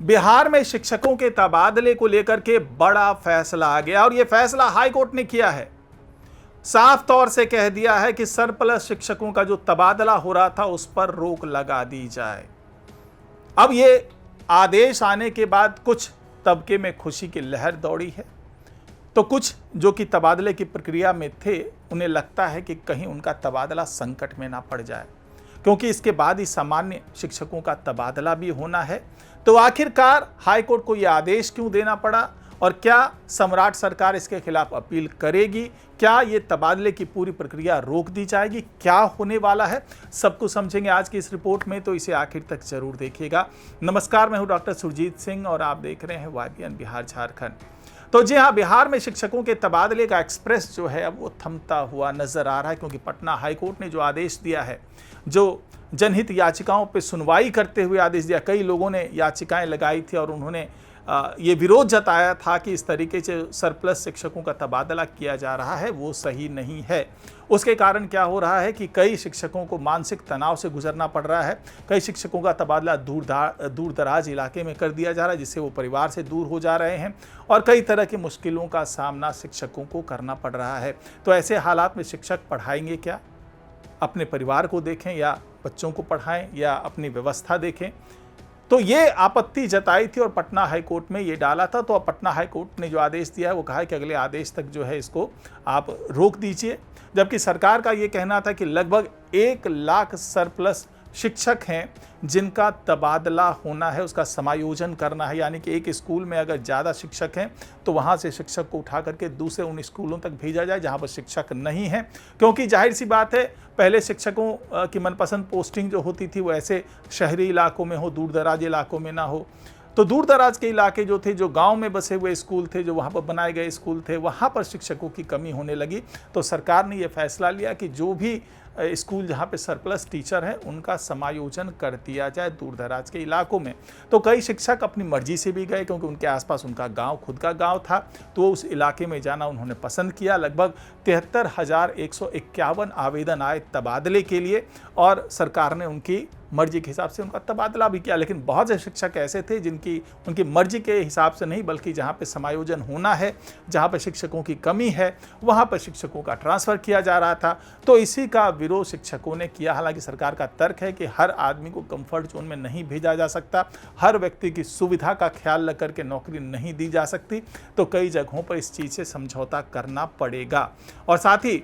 बिहार में शिक्षकों के तबादले को लेकर के बड़ा फैसला आ गया और यह फैसला हाई कोर्ट ने किया है। साफ तौर से कह दिया है कि सरप्लस शिक्षकों का जो तबादला हो रहा था उस पर रोक लगा दी जाए। अब ये आदेश आने के बाद कुछ तबके में खुशी की लहर दौड़ी है, तो कुछ जो कि तबादले की प्रक्रिया में थे उन्हें लगता है कि कहीं उनका तबादला संकट में ना पड़ जाए, क्योंकि इसके बाद ही सामान्य शिक्षकों का तबादला भी होना है। तो आखिरकार हाईकोर्ट को यह आदेश क्यों देना पड़ा और क्या सम्राट सरकार इसके खिलाफ अपील करेगी? क्या ये तबादले की पूरी प्रक्रिया रोक दी जाएगी? क्या होने वाला है, सब कुछ समझेंगे आज की इस रिपोर्ट में, तो इसे आखिर तक जरूर देखिएगा। नमस्कार, मैं हूं डॉक्टर सुरजीत सिंह और आप देख रहे हैं YBN बिहार झारखंड। तो जी हाँ, बिहार में शिक्षकों के तबादले का एक्सप्रेस जो है अब वो थमता हुआ नजर आ रहा है, क्योंकि पटना हाईकोर्ट ने जो आदेश दिया है, जो जनहित याचिकाओं पर सुनवाई करते हुए आदेश दिया। कई लोगों ने याचिकाएं लगाई थी और उन्होंने ये विरोध जताया था कि इस तरीके से सरप्लस शिक्षकों का तबादला किया जा रहा है वो सही नहीं है। उसके कारण क्या हो रहा है कि कई शिक्षकों को मानसिक तनाव से गुजरना पड़ रहा है। कई शिक्षकों का तबादला दूर दराज इलाके में कर दिया जा रहा है, जिससे वो परिवार से दूर हो जा रहे हैं और कई तरह की मुश्किलों का सामना शिक्षकों को करना पड़ रहा है। तो ऐसे हालात में शिक्षक पढ़ाएंगे क्या? अपने परिवार को देखें या बच्चों को पढ़ाएं या अपनी व्यवस्था देखें? तो ये आपत्ति जताई थी और पटना हाईकोर्ट में ये डाला था। तो अब पटना हाईकोर्ट ने जो आदेश दिया है वो कहा है कि अगले आदेश तक जो है इसको आप रोक दीजिए। जबकि सरकार का ये कहना था कि लगभग 1 लाख सरप्लस शिक्षक हैं जिनका तबादला होना है, उसका समायोजन करना है। यानी कि एक स्कूल में अगर ज़्यादा शिक्षक हैं तो वहाँ से शिक्षक को उठा करके दूसरे उन स्कूलों तक भेजा जाए जहाँ पर शिक्षक नहीं हैं, क्योंकि जाहिर सी बात है पहले शिक्षकों की मनपसंद पोस्टिंग जो होती थी वो ऐसे शहरी इलाकों में हो, दूर दराज इलाकों में ना हो। तो दूर दराज के इलाके जो थे, जो गांव में बसे हुए स्कूल थे, जो वहाँ पर बनाए गए स्कूल थे, वहाँ पर शिक्षकों की कमी होने लगी। तो सरकार ने ये फैसला लिया कि जो भी स्कूल जहाँ पे सरप्लस टीचर हैं उनका समायोजन कर दिया जाए दूर दराज के इलाकों में। तो कई शिक्षक अपनी मर्जी से भी गए, क्योंकि उनके आसपास उनका गांव खुद का गांव था, तो उस इलाके में जाना उन्होंने पसंद किया। लगभग 73,151 आवेदन आए तबादले के लिए और सरकार ने उनकी मर्जी के हिसाब से उनका तबादला भी किया। लेकिन बहुत से शिक्षक ऐसे थे जिनकी उनकी मर्जी के हिसाब से नहीं, बल्कि जहाँ पे समायोजन होना है, जहाँ पे शिक्षकों की कमी है, वहाँ पर शिक्षकों का ट्रांसफ़र किया जा रहा था। तो इसी का विरोध शिक्षकों ने किया। हालांकि सरकार का तर्क है कि हर आदमी को कंफर्ट जोन में नहीं भेजा जा सकता, हर व्यक्ति की सुविधा का ख्याल रख करके नौकरी नहीं दी जा सकती। तो कई जगहों पर इस चीज़ से समझौता करना पड़ेगा। और साथ ही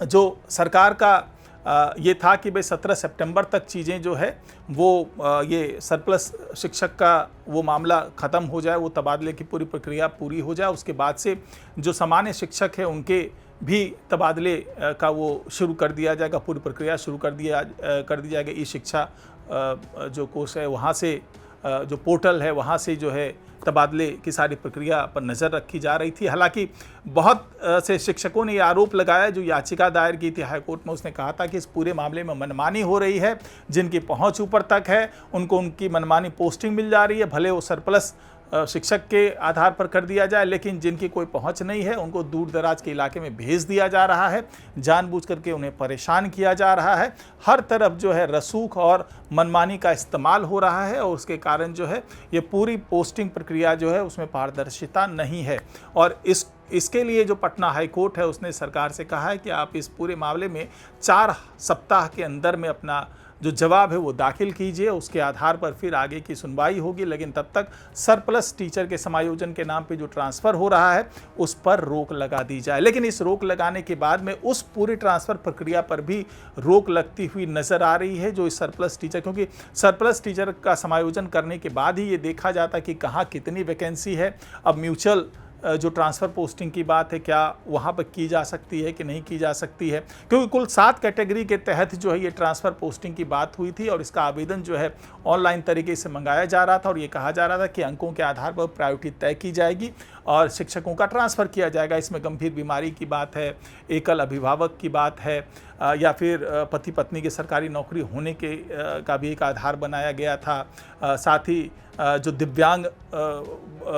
जो सरकार का ये था कि भाई 17 सितंबर तक चीज़ें जो है वो ये सरप्लस शिक्षक का वो मामला ख़त्म हो जाए, वो तबादले की पूरी प्रक्रिया पूरी हो जाए। उसके बाद से जो सामान्य शिक्षक है उनके भी तबादले का वो शुरू कर दिया जाएगा, पूरी प्रक्रिया शुरू कर दी जाएगी। ई शिक्षा जो कोर्स है वहाँ से, जो पोर्टल है वहाँ से जो है तबादले की सारी प्रक्रिया पर नज़र रखी जा रही थी। हालांकि बहुत से शिक्षकों ने ये आरोप लगाया, जो याचिका दायर की थी हाईकोर्ट में, उसने कहा था कि इस पूरे मामले में मनमानी हो रही है। जिनकी पहुंच ऊपर तक है उनको उनकी मनमानी पोस्टिंग मिल जा रही है, भले वो सरप्लस शिक्षक के आधार पर कर दिया जाए, लेकिन जिनकी कोई पहुंच नहीं है उनको दूर दराज के इलाके में भेज दिया जा रहा है, जानबूझ करके उन्हें परेशान किया जा रहा है। हर तरफ जो है रसूख और मनमानी का इस्तेमाल हो रहा है और उसके कारण जो है ये पूरी पोस्टिंग प्रक्रिया जो है उसमें पारदर्शिता नहीं है। और इसके लिए जो पटना हाईकोर्ट है उसने सरकार से कहा है कि आप इस पूरे मामले में 4 सप्ताह के अंदर में अपना जो जवाब है वो दाखिल कीजिए, उसके आधार पर फिर आगे की सुनवाई होगी। लेकिन तब तक सरप्लस टीचर के समायोजन के नाम पे जो ट्रांसफ़र हो रहा है उस पर रोक लगा दी जाए। लेकिन इस रोक लगाने के बाद में उस पूरी ट्रांसफ़र प्रक्रिया पर भी रोक लगती हुई नज़र आ रही है, जो इस सरप्लस टीचर, क्योंकि सरप्लस टीचर का समायोजन करने के बाद ही ये देखा जाता है कि कहाँ कितनी वैकेंसी है। अब म्यूचुअल जो ट्रांसफ़र पोस्टिंग की बात है, क्या वहाँ पर की जा सकती है कि नहीं की जा सकती है, क्योंकि कुल 7 कैटेगरी के तहत जो है ये ट्रांसफ़र पोस्टिंग की बात हुई थी और इसका आवेदन जो है ऑनलाइन तरीके से मंगाया जा रहा था और ये कहा जा रहा था कि अंकों के आधार पर प्रायोरिटी तय की जाएगी और शिक्षकों का ट्रांसफ़र किया जाएगा। इसमें गंभीर बीमारी की बात है, एकल अभिभावक की बात है, या फिर पति पत्नी की सरकारी नौकरी होने के का भी एक आधार बनाया गया था। साथ ही जो दिव्यांग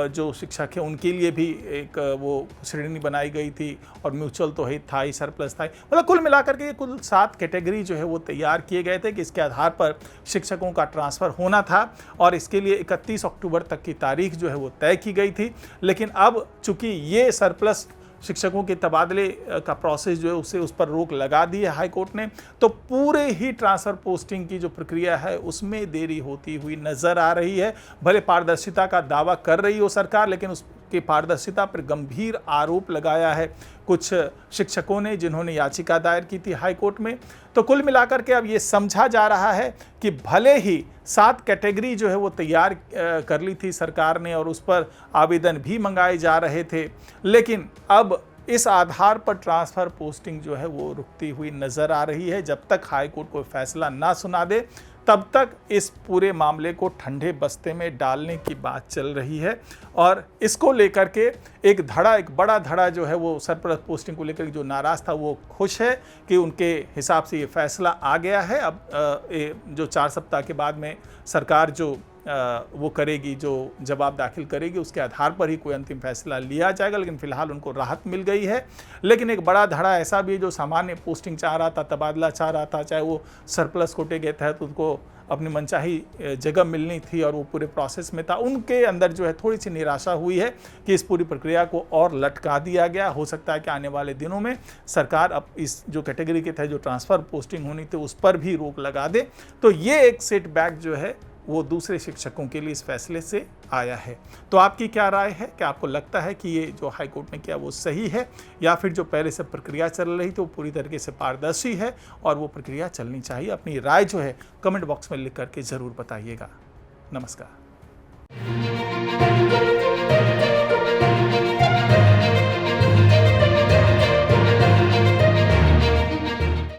जो शिक्षक हैं उनके लिए भी एक वो श्रेणी बनाई गई थी, और म्यूचुअल तो ही था ही, सरप्लस था ही। मतलब कुल मिलाकर के कुल 7 कैटेगरी जो है वो तैयार किए गए थे कि इसके आधार पर शिक्षकों का ट्रांसफ़र होना था, और इसके लिए 31 अक्टूबर तक की तारीख जो है वो तय की गई थी। लेकिन अब चूंकि ये सरप्लस शिक्षकों के तबादले का प्रोसेस जो है उस पर रोक लगा दी है हाई कोर्ट ने, तो पूरे ही ट्रांसफ़र पोस्टिंग की जो प्रक्रिया है उसमें देरी होती हुई नज़र आ रही है। भले पारदर्शिता का दावा कर रही हो सरकार, लेकिन उसकी पारदर्शिता पर गंभीर आरोप लगाया है कुछ शिक्षकों ने, जिन्होंने याचिका दायर की थी हाई कोर्ट में। तो कुल मिलाकर के अब ये समझा जा रहा है कि भले ही 7 कैटेगरी जो है वो तैयार कर ली थी सरकार ने, और उस पर आवेदन भी मंगाए जा रहे थे, लेकिन अब इस आधार पर ट्रांसफ़र पोस्टिंग जो है वो रुकती हुई नज़र आ रही है। जब तक हाई कोर्ट कोई फैसला ना सुना दे, तब तक इस पूरे मामले को ठंडे बस्ते में डालने की बात चल रही है। और इसको लेकर के एक बड़ा धड़ा जो है वो सरप्लस पोस्टिंग को लेकर जो नाराज़ था वो खुश है कि उनके हिसाब से ये फैसला आ गया है। अब जो 4 सप्ताह के बाद में सरकार जो वो करेगी, जो जवाब दाखिल करेगी, उसके आधार पर ही कोई अंतिम फैसला लिया जाएगा। लेकिन फिलहाल उनको राहत मिल गई है। लेकिन एक बड़ा धड़ा ऐसा भी है जो सामान्य पोस्टिंग चाह रहा था, तबादला चाह रहा था, चाहे वो सरप्लस कोटे के तहत उनको अपनी मनचाही जगह मिलनी थी और वो पूरे प्रोसेस में था, उनके अंदर जो है थोड़ी सी निराशा हुई है कि इस पूरी प्रक्रिया को और लटका दिया गया। हो सकता है कि आने वाले दिनों में सरकार अब इस जो कैटेगरी के तहत जो ट्रांसफ़र पोस्टिंग होनी थी उस पर भी रोक लगा दे। तो ये एक सेटबैक जो है वो दूसरे शिक्षकों के लिए इस फैसले से आया है। तो आपकी क्या राय है? क्या आपको लगता है कि ये जो हाई कोर्ट ने किया वो सही है, या फिर जो पहले से प्रक्रिया चल रही थी वो पूरी तरीके से पारदर्शी है और वो प्रक्रिया चलनी चाहिए? अपनी राय जो है कमेंट बॉक्स में लिख करके ज़रूर बताइएगा। नमस्कार।